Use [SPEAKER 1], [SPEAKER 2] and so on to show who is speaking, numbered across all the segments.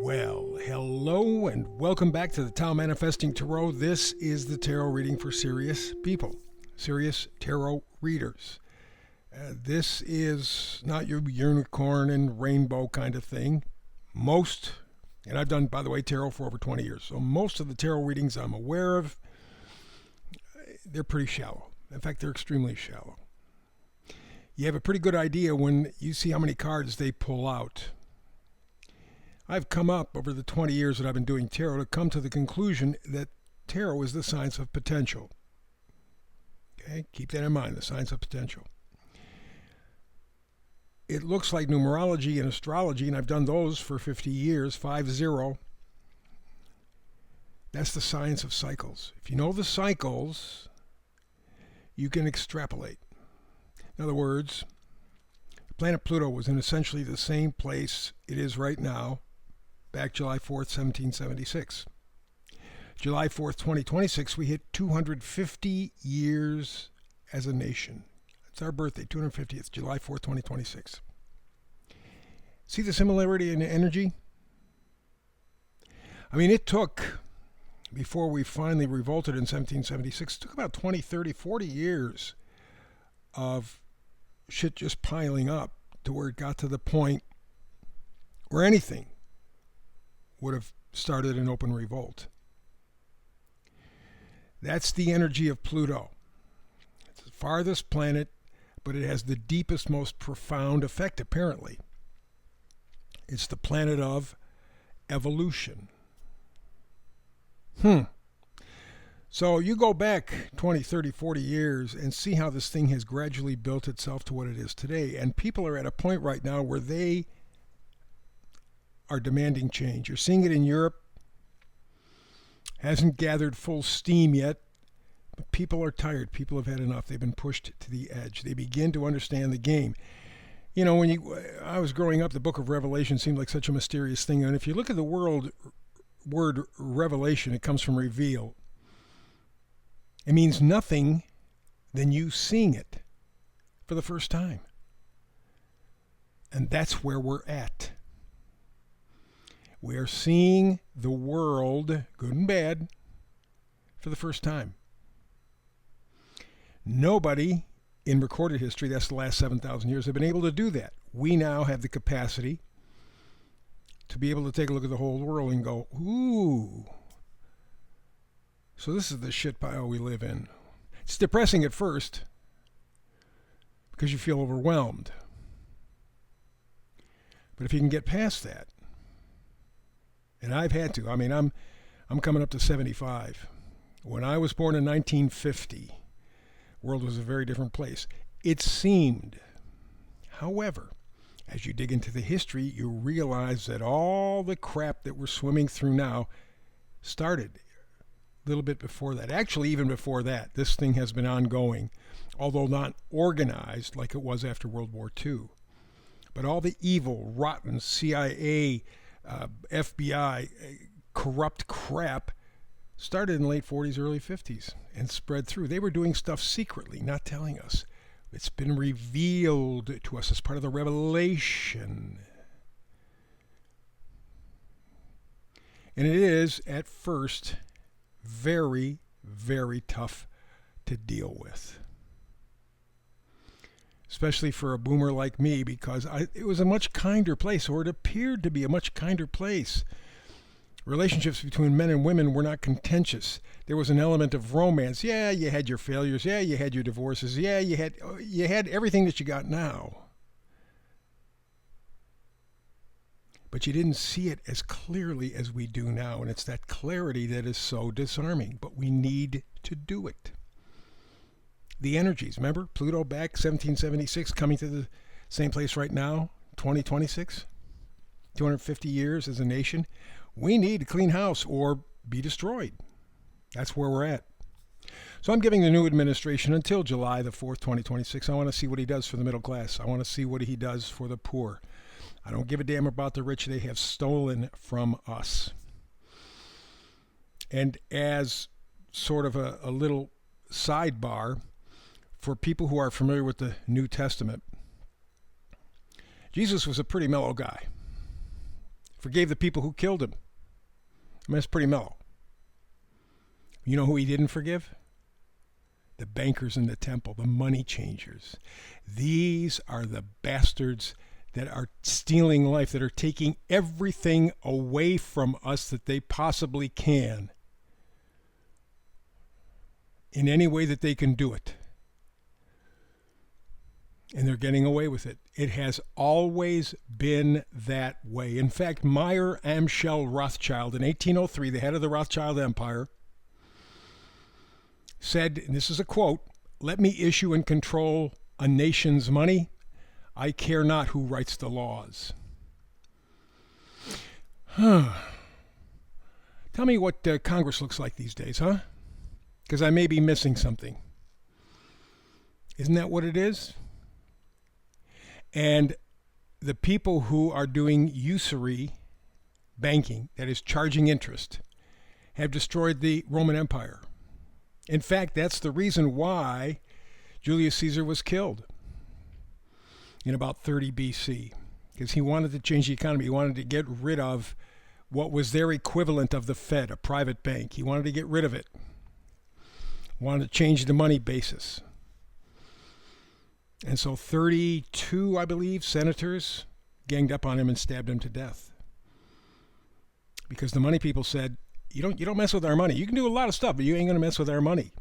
[SPEAKER 1] Well, hello and welcome back to the Tao Manifesting Tarot. This is the tarot reading for serious people, serious tarot readers. This is not your unicorn and rainbow kind of thing. And I've done, by the way, tarot for over 20 years, so most of the tarot readings I'm aware of, they're pretty shallow. In fact, they're extremely shallow. You have a pretty good idea when you see how many cards they pull out. I've come up over the 20 years that I've been doing tarot to come to the conclusion that tarot is the science of potential. Okay, keep that in mind, the science of potential. It looks like numerology and astrology, and I've done those for 50 years, 50. That's the science of cycles. If you know the cycles, you can extrapolate. In other words, planet Pluto was in essentially the same place it is right now, back July 4th, 1776. July 4th, 2026, we hit 250 years as a nation. It's our birthday, 250th, July 4th, 2026. See the similarity in energy? I mean, it took, before we finally revolted in 1776, it took about 20, 30, 40 years of shit just piling up to where it got to the point where anything would have started an open revolt. That's the energy of Pluto. It's the farthest planet, but it has the deepest, most profound effect, apparently. It's the planet of evolution. So you go back 20, 30, 40 years and see how this thing has gradually built itself to what it is today. And people are at a point right now where they are demanding change. You're seeing it in Europe. Hasn't gathered full steam yet, but people are tired. People have had enough. They've been pushed to the edge. They begin to understand the game. You know, I was growing up, the book of Revelation seemed like such a mysterious thing. And if you look at the word revelation, it comes from reveal. It means nothing than you seeing it for the first time. And that's where we're at. We are seeing the world, good and bad, for the first time. Nobody in recorded history, that's the last 7,000 years, have been able to do that. We now have the capacity to be able to take a look at the whole world and go, ooh. So this is the shit pile we live in. It's depressing at first because you feel overwhelmed. But if you can get past that, and I've had to. I mean, I'm coming up to 75. When I was born in 1950, the world was a very different place. It seemed. However, as you dig into the history, you realize that all the crap that we're swimming through now started a little bit before that. Actually, even before that, this thing has been ongoing, although not organized like it was after World War II. But all the evil, rotten CIA, FBI, corrupt crap started in the late 40s, early 50s and spread through. They were doing stuff secretly, not telling us. It's been revealed to us as part of the revelation. And it is, at first, very, very tough to deal with. Especially for a boomer like me, because it was a much kinder place, or it appeared to be a much kinder place. Relationships between men and women were not contentious. There was an element of romance. Yeah, you had your failures. Yeah, you had your divorces. Yeah, you had everything that you got now. But you didn't see it as clearly as we do now, and it's that clarity that is so disarming. But we need to do it. The energies, remember? Pluto back 1776, coming to the same place right now, 2026, 250 years as a nation. We need to clean house or be destroyed. That's where we're at. So I'm giving the new administration until July the 4th, 2026. I want to see what he does for the middle class. I want to see what he does for the poor. I don't give a damn about the rich. They have stolen from us. And as sort of a little sidebar, for people who are familiar with the New Testament, Jesus was a pretty mellow guy. Forgave the people who killed him. I mean, that's pretty mellow. You know who he didn't forgive? The bankers in the temple, the money changers. These are the bastards that are stealing life, that are taking everything away from us that they possibly can in any way that they can do it. And they're getting away with it. It has always been that way. In fact, Meyer Amschel Rothschild in 1803, the head of the Rothschild Empire, said, and this is a quote, "Let me issue and control a nation's money. I care not who writes the laws." Tell me what Congress looks like these days, huh? Because I may be missing something. Isn't that what it is? And the people who are doing usury banking, that is charging interest, have destroyed the Roman Empire. In fact, that's the reason why Julius Caesar was killed in about 30 BC, because he wanted to change the economy. He wanted to get rid of what was their equivalent of the Fed, a private bank. He wanted to get rid of it. Wanted to change the money basis. And so 32, I believe, senators ganged up on him and stabbed him to death. Because the money people said, you don't mess with our money. You can do a lot of stuff, but you ain't going to mess with our money.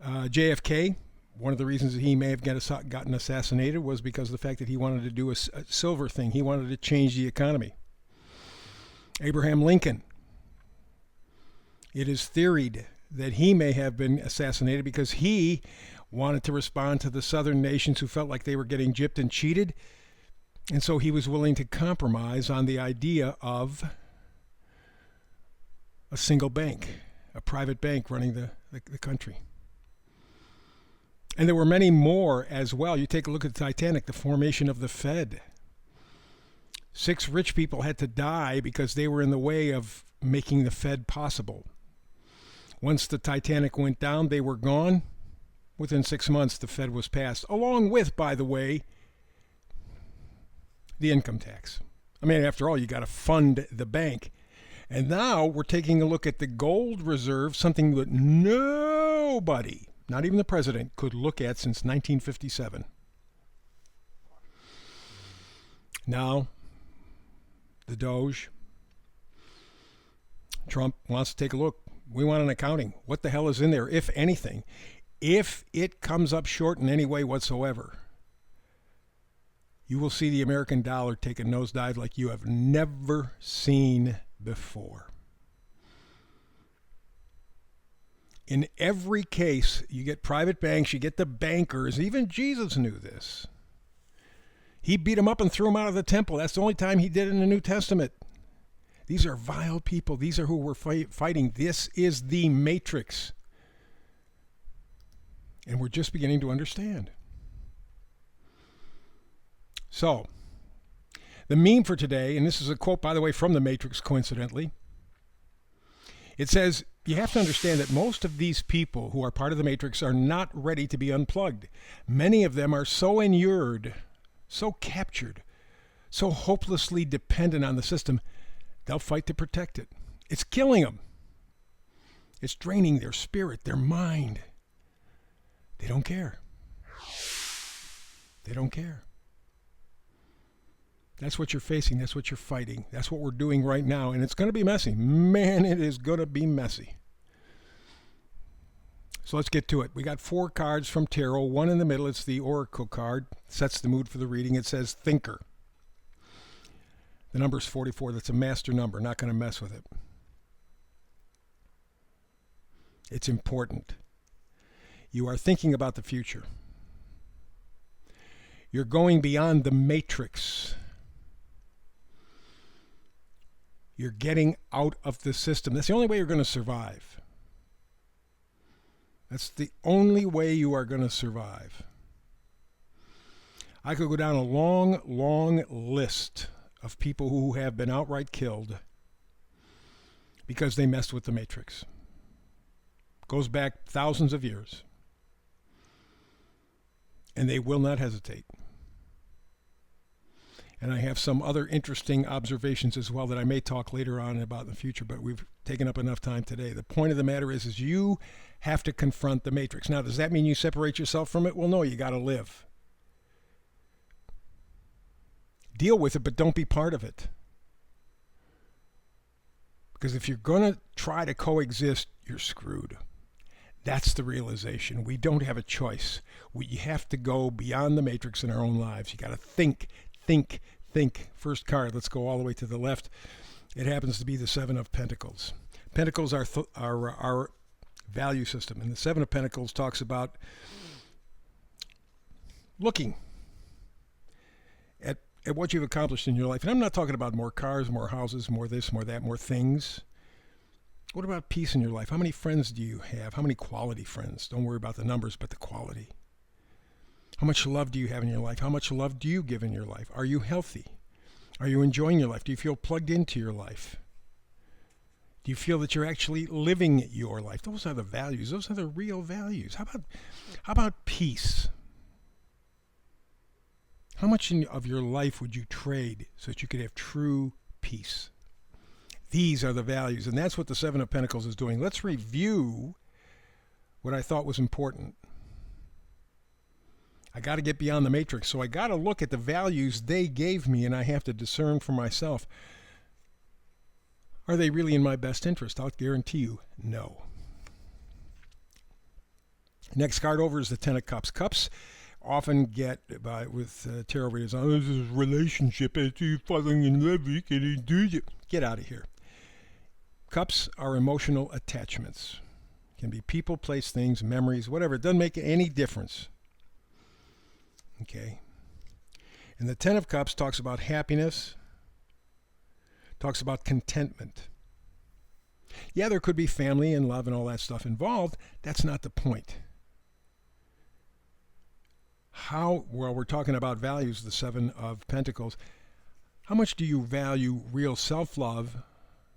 [SPEAKER 1] JFK, one of the reasons that he may have gotten assassinated was because of the fact that he wanted to do a silver thing. He wanted to change the economy. Abraham Lincoln, it is theoried that he may have been assassinated because he wanted to respond to the southern nations who felt like they were getting gypped and cheated. And so he was willing to compromise on the idea of a single bank, a private bank running the country. And there were many more as well. You take a look at the Titanic, the formation of the Fed. 6 rich people had to die because they were in the way of making the Fed possible. Once the Titanic went down, they were gone. Within 6 months, the Fed was passed, along with, by the way, the income tax. I mean, after all, you got to fund the bank. And now we're taking a look at the gold reserve, something that nobody, not even the president, could look at since 1957. Now, the Doge, Trump wants to take a look. We want an accounting. What the hell is in there, if anything? If it comes up short in any way whatsoever, you will see the American dollar take a nosedive like you have never seen before. In every case, you get private banks, you get the bankers. Even Jesus knew this. He beat them up and threw them out of the temple. That's the only time he did it in the New Testament. These are vile people. These are who we're fighting. This is the matrix. And we're just beginning to understand. So, the meme for today, and this is a quote, by the way, from the Matrix, coincidentally. It says, you have to understand that most of these people who are part of the Matrix are not ready to be unplugged. Many of them are so inured, so captured, so hopelessly dependent on the system, they'll fight to protect it. It's killing them. It's draining their spirit, their mind. They don't care. They don't care. That's what you're facing. That's what you're fighting. That's what we're doing right now. And it's going to be messy. Man, it is going to be messy. So let's get to it. We got 4 cards from tarot. One in the middle. It's the Oracle card. Sets the mood for the reading. It says Thinker. The number's 44. That's a master number. Not going to mess with it. It's important. You are thinking about the future. You're going beyond the matrix. You're getting out of the system. That's the only way you're going to survive. That's the only way you are going to survive. I could go down a long, long list of people who have been outright killed because they messed with the matrix. Goes back thousands of years. And they will not hesitate. And I have some other interesting observations as well that I may talk later on about in the future, but we've taken up enough time today. The point of the matter is you have to confront the matrix. Now, does that mean you separate yourself from it? Well, no, you got to live. Deal with it, but don't be part of it. Because if you're going to try to coexist, you're screwed. That's the realization. We don't have a choice. We have to go beyond the matrix in our own lives. You got to think. First card, let's go all the way to the left. It happens to be the Seven of Pentacles. Pentacles are our value system. And the Seven of Pentacles talks about looking at what you've accomplished in your life. And I'm not talking about more cars, more houses, more this, more that, more things. What about peace in your life? How many friends do you have? How many quality friends? Don't worry about the numbers, but the quality. How much love do you have in your life? How much love do you give in your life? Are you healthy? Are you enjoying your life? Do you feel plugged into your life? Do you feel that you're actually living your life? Those are the values. Those are the real values. How about peace? How much of your life would you trade so that you could have true peace? These are the values, and that's what the Seven of Pentacles is doing. Let's review what I thought was important. I got to get beyond the matrix, so I got to look at the values they gave me, and I have to discern for myself. Are they really in my best interest? I'll guarantee you, no. Next card over is the Ten of Cups. Cups often get with tarot readers, oh, this is a relationship, it's you falling in love, you can do it. Get out of here. Cups are emotional attachments. It can be people, place, things, memories, whatever. It doesn't make any difference. Okay. And the Ten of Cups talks about happiness, talks about contentment. Yeah, there could be family and love and all that stuff involved. That's not the point. Well, we're talking about values, the Seven of Pentacles. How much do you value real self-love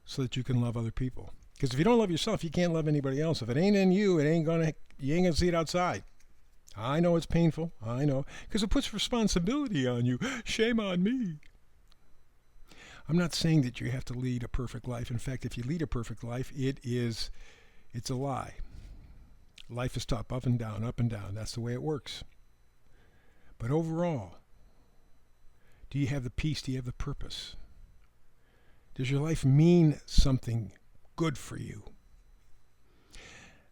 [SPEAKER 1] so that you can love other people? Because if you don't love yourself, you can't love anybody else. If it ain't in you, you ain't gonna see it outside. I know it's painful. I know. Because it puts responsibility on you. Shame on me. I'm not saying that you have to lead a perfect life. In fact, if you lead a perfect life, it's a lie. Life is tough, up and down, up and down. That's the way it works. But overall, do you have the peace? Do you have the purpose? Does your life mean something good for you?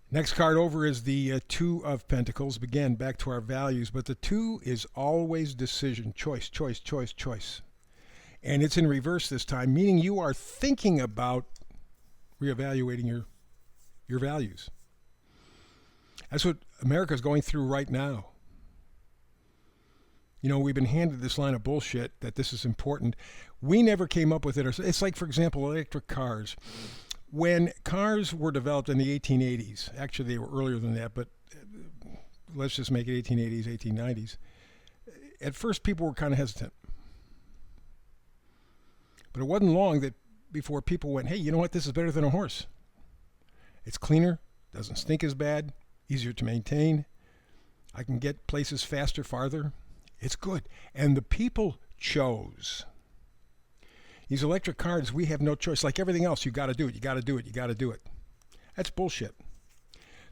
[SPEAKER 1] Next card over is the Two of Pentacles. Again, back to our values, but the two is always decision, choice. And it's in reverse this time, meaning you are thinking about reevaluating your values. That's what America's going through right now. You know, we've been handed this line of bullshit that this is important. We never came up with it. It's like, for example, electric cars. When cars were developed in the 1880s, actually they were earlier than that, but let's just make it 1880s, 1890s. At first, people were kind of hesitant. But it wasn't long that before people went, hey, you know what? This is better than a horse. It's cleaner, doesn't stink as bad, easier to maintain. I can get places faster, farther. It's good. And the people chose. These electric cars, we have no choice. Like everything else, you got to do it, you got to do it, you got to do it. That's bullshit.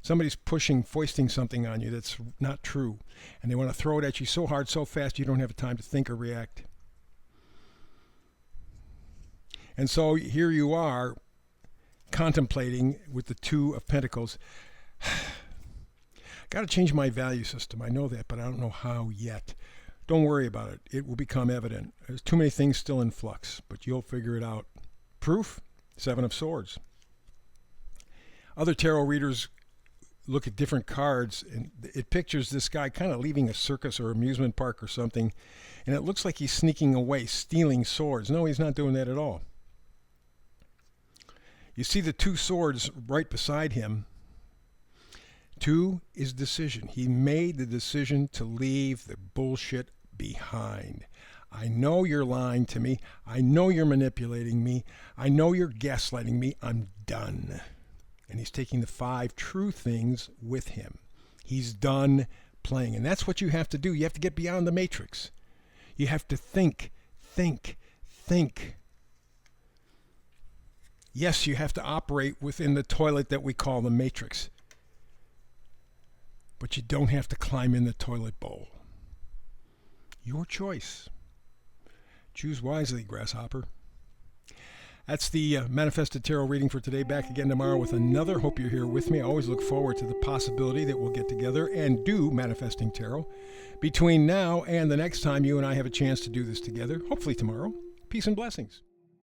[SPEAKER 1] Somebody's foisting something on you that's not true. And they want to throw it at you so hard, so fast, you don't have time to think or react. And so here you are, contemplating with the Two of Pentacles. Got to change my value system. I know that, but I don't know how yet. Don't worry about it. It will become evident. There's too many things still in flux, but you'll figure it out. Proof? Seven of Swords. Other tarot readers look at different cards, and it pictures this guy kind of leaving a circus or amusement park or something, and it looks like he's sneaking away, stealing swords. No, he's not doing that at all. You see the two swords right beside him. Two is decision. He made the decision to leave the bullshit behind. I know you're lying to me. I know you're manipulating me. I know you're gaslighting me. I'm done. And he's taking the 5 true things with him. He's done playing. And that's what you have to do. You have to get beyond the matrix. You have to think think. Think. Yes, you have to operate within the toilet that we call the matrix. But you don't have to climb in the toilet bowl. Your choice. Choose wisely, grasshopper. That's the Manifested Tarot reading for today. Back again tomorrow with another. Hope you're here with me. I always look forward to the possibility that we'll get together and do Manifesting Tarot between now and the next time you and I have a chance to do this together, hopefully tomorrow. Peace and blessings.